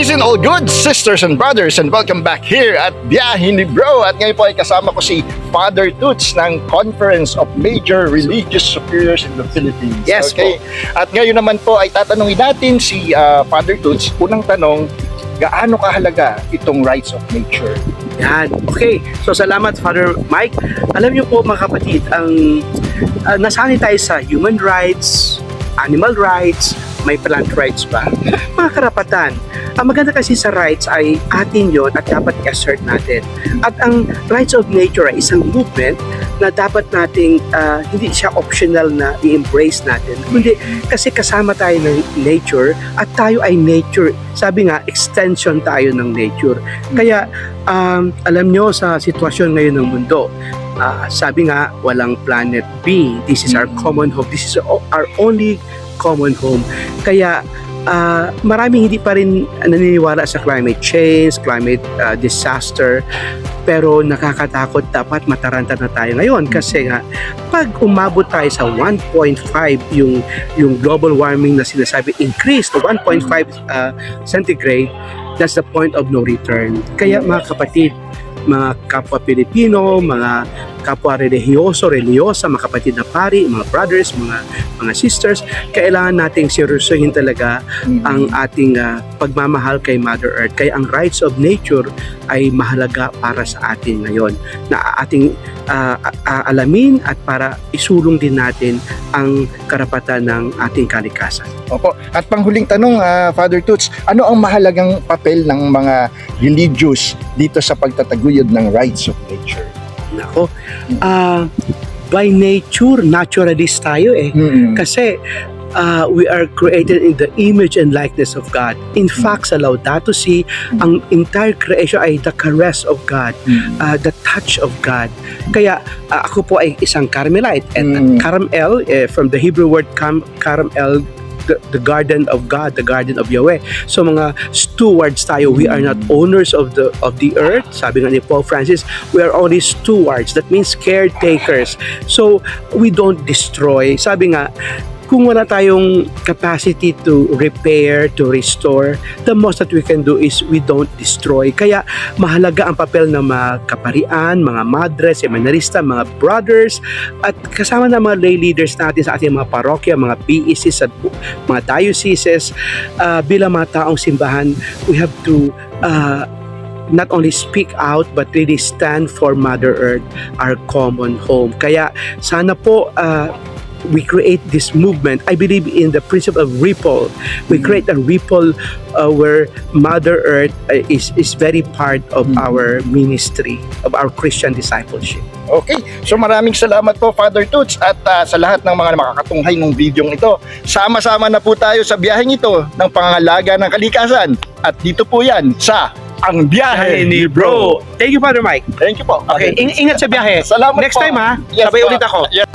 Peace and all good sisters and brothers, and welcome back here at Biyahe ni Bro. At ngayon po ay kasama ko si Father Toots ng Conference of Major Religious Superiors in the Philippines. Yes okay po. At ngayon naman po ay tatanungin natin si Father Toots. Unang tanong, gaano kahalaga itong rights of nature? Yan. Okay. So, salamat, Father Mike. Alam niyo po, mga kapatid, ang nasanay tayo sa human rights, animal rights, may plant rights pa. Mga karapatan. Ang maganda kasi sa rights ay atin yon at dapat i-assert natin. At ang rights of nature ay isang movement na dapat nating hindi siya optional na i-embrace natin. Kundi kasi kasama tayo ng nature at tayo ay nature. Sabi nga, extension tayo ng nature. Kaya alam nyo sa sitwasyon ngayon ng mundo, sabi nga, walang planet B. This is our common home. This is our only common home. Kaya maraming hindi pa rin naniniwala sa climate change, climate disaster, pero nakakatakot. Dapat mataranta na tayo ngayon kasi nga pag umabot tayo sa 1.5 yung global warming na sinasabi increase to 1.5 centigrade, that's the point of no return. Kaya mga kapatid, mga kapwa Pilipino, mga kapwa reliyosa, mga kapatid na pari, mga brothers, mga sisters, kailangan nating seryosohin talaga ang ating pagmamahal kay Mother Earth. Kaya ang rights of nature ay mahalaga para sa atin ngayon na ating alamin at para isulong din natin ang karapatan ng ating kalikasan. Opo. At panghuling tanong, Father Toots, ano ang mahalagang papel ng mga religious dito sa pagtataguyod ng rights of nature? Nako, by nature, naturalist tayo eh. Kasi we are created in the image and likeness of God. In fact, sa Laudato Si, ang entire creation ay the caress of God, the touch of God. Kaya ako po ay isang Carmelite. And Carmel, from the Hebrew word Carmel, the garden of God, the garden of Yahweh. So mga stewards tayo. We are not owners of the earth. Sabi nga ni Pope Francis, we are only stewards. That means caretakers. So we don't destroy. Sabi nga, kung wala tayong capacity to repair, to restore, the most that we can do is we don't destroy. Kaya mahalaga ang papel ng mga kaparian, mga madres, seminarista, mga brothers, at kasama ng mga lay leaders natin sa ating mga parokya, mga PECs at mga dioceses. Bilang mga taong simbahan, we have to not only speak out but really stand for Mother Earth, our common home. Kaya sana po we create this movement. I believe in the principle of ripple. We create a ripple where Mother Earth is very part of our ministry, of our Christian discipleship. Okay, so maraming salamat po, Father Toots, at sa lahat ng mga makakatunghay ng videong ito. Sama-sama na po tayo sa biyaheng ito ng pangangalaga ng kalikasan. At dito po yan sa Ang Biyahe ni Bro. Thank you, Father Mike. Thank you po. Okay, ingat sa biyahe. Salamat Next po. time ha, Yes, sabay po. ulit ako. Yes.